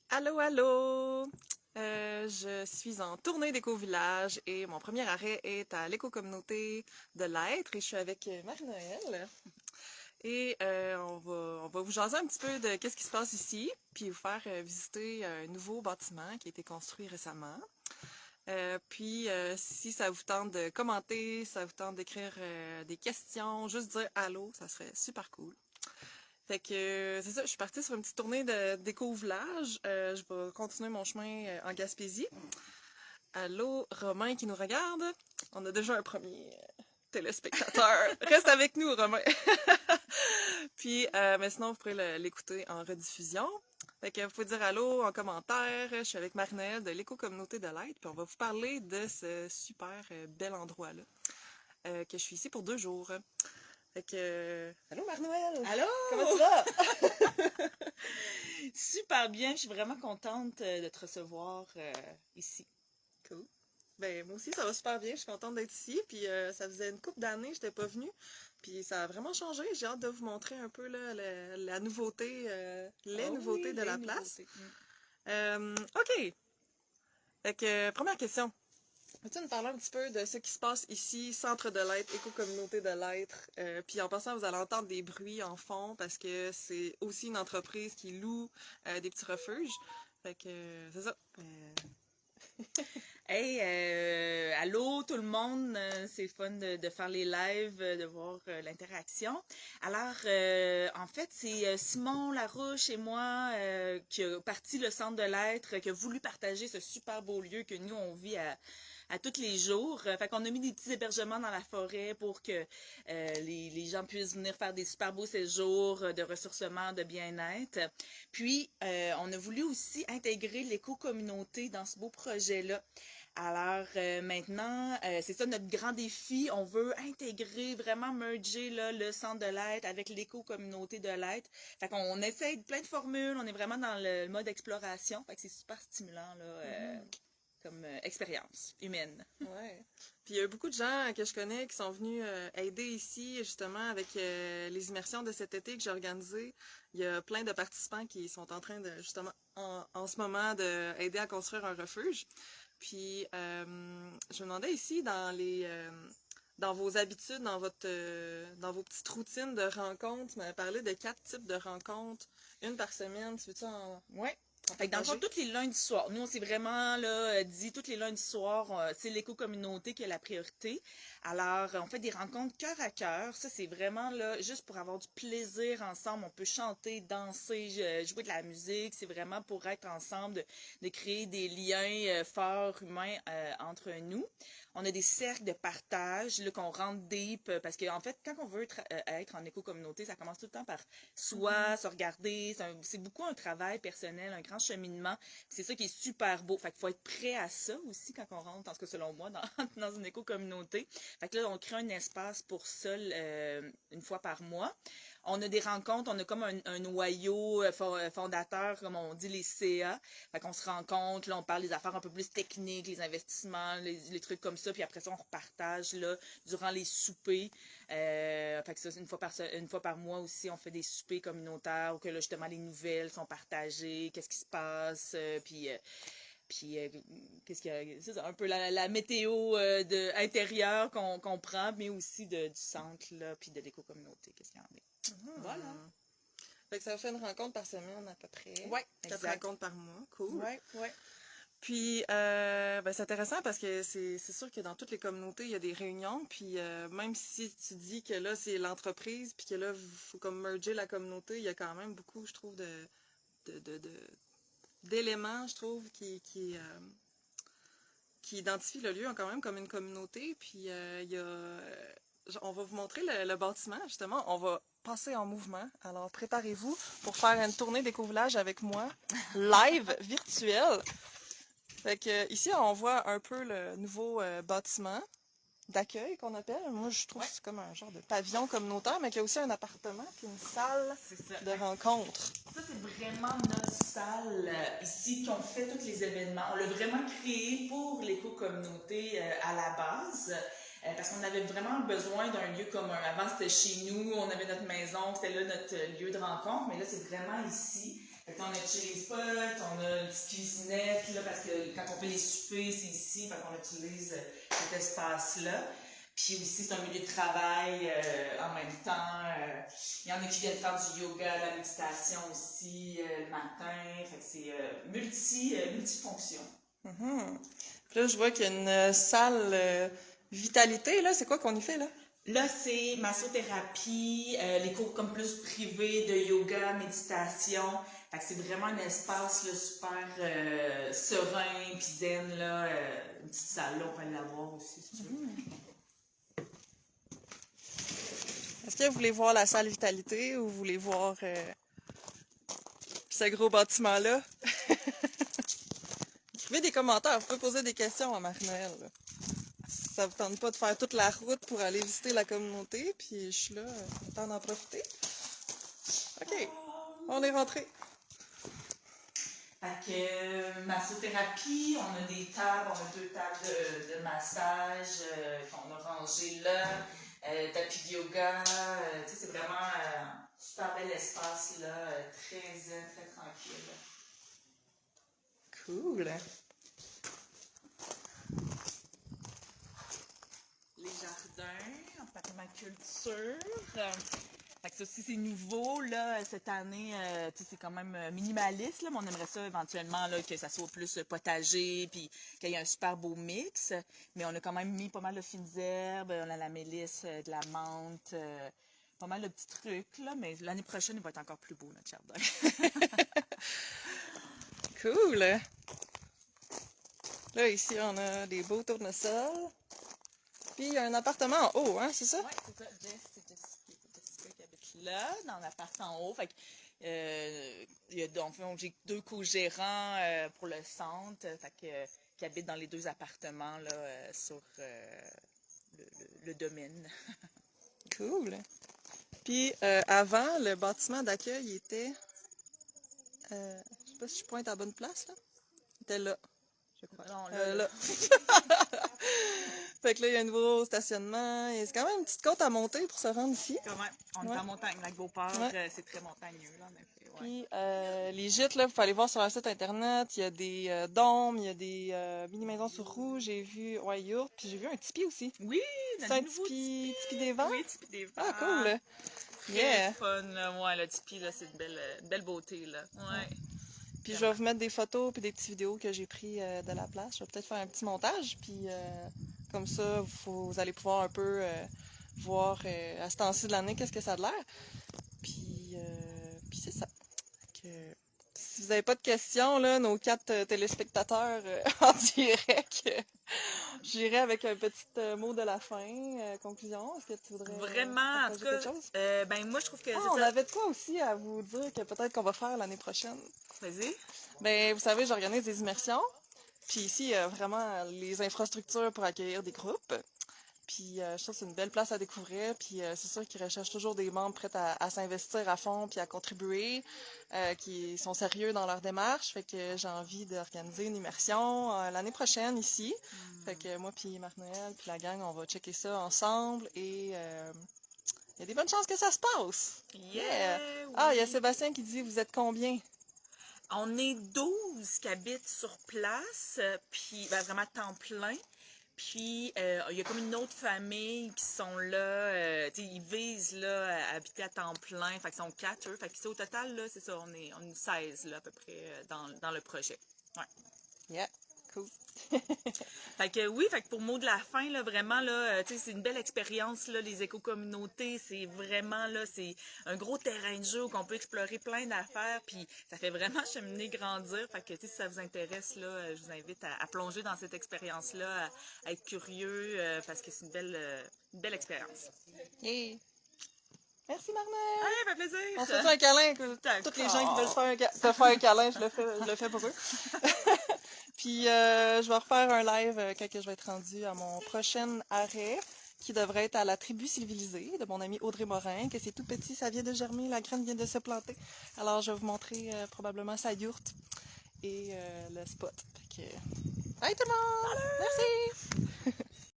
Allô, allô! Je suis en tournée d'éco-village et mon premier arrêt est à l'éco-communauté de l'Être et je suis avec Marie-Noël. Et on va vous jaser un petit peu de qu'est-ce qui se passe ici, puis vous faire visiter un nouveau bâtiment qui a été construit récemment. Puis, si ça vous tente de commenter, ça vous tente d'écrire des questions, juste dire allô, ça serait super cool. Fait que c'est ça, je suis partie sur une petite tournée d'éco-village. Je vais continuer mon chemin en Gaspésie. Allô, Romain qui nous regarde. On a déjà un premier téléspectateur. Reste avec nous, Romain. Puis, mais sinon, vous pourrez l'écouter en rediffusion. Fait que vous pouvez dire allô en commentaire. Je suis avec Marie-Noël de l'éco-communauté de l'Aide. Puis on va vous parler de ce super bel endroit-là. Que je suis ici pour 2 jours. Fait que, allô Marie-Noël! Comment tu Allô! vas? Super bien, je suis vraiment contente de te recevoir ici. Cool. Ben, moi aussi, ça va super bien. Je suis contente d'être ici. Puis ça faisait une couple d'années que je n'étais pas venue. Puis ça a vraiment changé. J'ai hâte de vous montrer un peu là, la nouveauté, les Oh nouveautés oui, de les la place. nouveautés. OK. Fait que, première question. Peux-tu nous parler un petit peu de ce qui se passe ici, Centre de l'Être, Éco-communauté de l'Être? Puis en passant, vous allez entendre des bruits en fond parce que c'est aussi une entreprise qui loue des petits refuges. Fait que, c'est ça. Hey, allô tout le monde, c'est fun de faire les lives, de voir l'interaction. Alors, en fait, c'est Simon Larouche et moi qui a parti le Centre de l'Être, qui a voulu partager ce super beau lieu que nous, on vit à tous les jours. Fait qu'on a mis des petits hébergements dans la forêt pour que les gens puissent venir faire des super beaux séjours de ressourcement, de bien-être. Puis, on a voulu aussi intégrer l'éco-communauté dans ce beau projet-là. Alors maintenant, c'est ça notre grand défi. On veut intégrer, vraiment merger là, le centre de l'être avec l'éco-communauté de l'être. Fait qu'on essaye plein de formules. On est vraiment dans le mode exploration. Fait que c'est super stimulant là, Mhm. comme expérience humaine. Ouais. Puis il y a beaucoup de gens que je connais qui sont venus aider ici, justement, avec les immersions de cet été que j'ai organisées. Il y a plein de participants qui sont en train de, justement, en ce moment, d'aider à construire un refuge. Puis je me demandais ici, dans vos habitudes, dans vos petites routines de rencontres, tu m'avais parlé de 4 types de rencontres, une par semaine. Tu veux-tu Ouais. en Fait que dans le fond, partager? tous les lundis soirs, nous, on s'est vraiment là, dit, tous les lundis soirs, c'est l'éco-communauté qui est la priorité. Alors, on fait des rencontres cœur à cœur. Ça, c'est vraiment là, juste pour avoir du plaisir ensemble. On peut chanter, danser, jouer de la musique. C'est vraiment pour être ensemble, de créer des liens forts, humains entre nous. On a des cercles de partage, là, qu'on rentre deep, parce qu'en fait, quand on veut être en éco-communauté, ça commence tout le temps par Mhm. soi, se regarder. C'est beaucoup un travail personnel, un grand cheminement. C'est ça qui est super beau. Fait qu'il faut être prêt à ça aussi quand on rentre, en tout cas selon moi, dans, dans une éco-communauté. Fait que là, on crée un espace pour ça une fois par mois. On a des rencontres, on a comme un noyau fondateur, comme on dit, les CA. Fait qu'on se rencontre, là, on parle des affaires un peu plus techniques, les investissements, les trucs comme ça, puis après ça, on repartage là, durant les soupers. Fait que ça, une fois par mois aussi, on fait des soupers communautaires où que là, justement, les nouvelles sont partagées, qu'est-ce qui se passe, puis qu'est-ce qu'il y a, c'est ça, un peu la météo intérieure qu'on prend, mais aussi du centre, là, puis de l'éco-communauté, qu'est-ce qu'il y en a. Voilà. Mhm. Fait que ça fait une rencontre par semaine à peu près. Ouais, 4 exact. rencontres par mois. Cool. Ouais, ouais. Puis, ben, c'est intéressant parce que c'est sûr que dans toutes les communautés, il y a des réunions. Puis, même si tu dis que là, c'est l'entreprise, puis que là, il faut comme merger la communauté, il y a quand même beaucoup, je trouve, de, de- de- d'éléments, je trouve, qui identifient le lieu quand même comme une communauté. Puis, il y a, on va vous montrer le bâtiment, justement. On va passer en mouvement. Alors, préparez-vous pour faire une tournée d'éco-village avec moi, live, virtuel. Fait que ici, on voit un peu le nouveau bâtiment d'accueil qu'on appelle. Moi, je trouve que Ouais, c'est comme un genre de pavillon communautaire, mais qui a aussi un appartement puis une salle c'est ça. de rencontre. Ça, c'est vraiment notre salle ici qu'on fait tous les événements. On l'a vraiment créé pour l'éco-communauté à la base. Parce qu'on avait vraiment besoin d'un lieu commun. Avant, c'était chez nous, on avait notre maison, c'était là notre lieu de rencontre, mais là, c'est vraiment ici. Fait que on a un chili spot, on a une petite cuisinette, là, parce que quand on fait les soupers, c'est ici, fait qu'on utilise cet espace-là. Puis aussi, c'est un milieu de travail en même temps. Il y en a qui viennent faire du yoga, de la méditation aussi le matin. Fait que c'est multifonction. Puis là, je vois qu'il y a une salle vitalité, là. C'est quoi qu'on y fait, là? Là, c'est massothérapie, les cours comme plus privés de yoga, méditation. Fait que c'est vraiment un espace là, super serein, puis zen, là. Une petite salle, là, on peut l'avoir aussi, si tu veux. Est-ce que vous voulez voir la salle vitalité ou vous voulez voir ce gros bâtiment-là? Écrivez des commentaires, vous pouvez poser des questions à Marie-Noël. Si ça vous tente pas de faire toute la route pour aller visiter la communauté, puis je suis là, le temps d'en profiter. OK, on est rentré. Fait que massothérapie, on a des tables, on a 2 tables de massage qu'on a rangées là, tapis de yoga, tu sais, c'est vraiment un super bel espace là, très zen, très tranquille. Cool. Les jardins en permaculture. Fait que ça aussi, c'est nouveau, là, cette année, tu sais, c'est quand même minimaliste, là, mais on aimerait ça éventuellement, là, que ça soit plus potager, puis qu'il y ait un super beau mix. Mais on a quand même mis pas mal de fines herbes, on a la mélisse, de la menthe, pas mal de petits trucs, là, mais l'année prochaine, il va être encore plus beau, notre jardin. Cool. Là, ici, on a des beaux tournesols. Puis, il y a un appartement en haut, hein, c'est ça? Oui, c'est ça. Jessica qui habite là, dans l'appart en haut. Fait que, il y a, donc, j'ai 2 co-gérants pour le centre, fait que, qui habitent dans les 2 appartements là, sur le domaine. Cool. Puis, avant, le bâtiment d'accueil était... je sais pas si je pointe à la bonne place, là. Il était là, je crois. Non, là. Fait que là, il y a un nouveau stationnement. Et c'est quand même une petite côte à monter pour se rendre ici. Quand même, on est en montagne, avec Beauport, c'est très montagneux, là, en effet. Ouais. Puis, les gîtes, là, vous pouvez aller voir sur leur site internet. Il y a des dômes, il y a des mini-maisons sur rouge. J'ai vu, ouais, yourte. Puis j'ai vu un tipi aussi. Oui, C'est un tipi des vents? Oui, tipi des vents. Ah, cool. Très fun, là. Ouais, le tipi, là, c'est une belle beauté, là. Ouais. Puis je vais vous mettre des photos puis des petites vidéos que j'ai prises de la place. Je vais peut-être faire un petit montage. Puis comme ça, vous allez pouvoir un peu voir à ce temps-ci de l'année qu'est-ce que ça a de l'air. Puis c'est ça. Que, si vous n'avez pas de questions, là, nos 4 téléspectateurs en direct, j'irai avec un petit mot de la fin, conclusion. Est-ce que tu voudrais Vraiment, en tout cas, quelque chose? ben moi, je trouve que On avait de quoi aussi à vous dire que peut-être qu'on va faire l'année prochaine. Vas-y. Ben, vous savez, j'organise des immersions. Puis ici, il y a vraiment les infrastructures pour accueillir des groupes. Puis je trouve que c'est une belle place à découvrir. Puis c'est sûr qu'ils recherchent toujours des membres prêts à s'investir à fond puis à contribuer, qui sont sérieux dans leur démarche. Fait que j'ai envie d'organiser une immersion l'année prochaine ici. Fait que moi puis Marc-Noël puis la gang, on va checker ça ensemble et il y a des bonnes chances que ça se passe. Yeah! Oui. Ah, il y a Sébastien qui dit, vous êtes combien? On est 12 qui habitent sur place, puis ben, vraiment temps plein. Puis, il y a comme une autre famille qui sont là, ils visent là, à habiter à temps plein, fait qu'ils sont 4 eux. Fait que au total, là, c'est ça, on est 16 là, à peu près dans le projet. Ouais. Yeah, cool. Fait que oui, fait que pour mot de la fin, là, vraiment, là, tu sais, c'est une belle expérience, là, les éco-communautés, c'est vraiment, là, c'est un gros terrain de jeu où on peut explorer plein d'affaires, puis ça fait vraiment cheminer, grandir. Fait que, tu sais, si ça vous intéresse, là, je vous invite à plonger dans cette expérience-là, à être curieux, parce que c'est une belle expérience. Hey. Merci Marnelle! Allez, ça fait plaisir! On se fait un câlin, que toutes les gens qui veulent te faire un câlin, je le fais pour eux. Puis je vais refaire un live quand je vais être rendue à mon prochain arrêt, qui devrait être à la tribu civilisée de mon amie Audrey Morin, que c'est tout petit, ça vient de germer, la graine vient de se planter. Alors je vais vous montrer probablement sa yourte et le spot. Fait que... Bye tout le monde! Merci!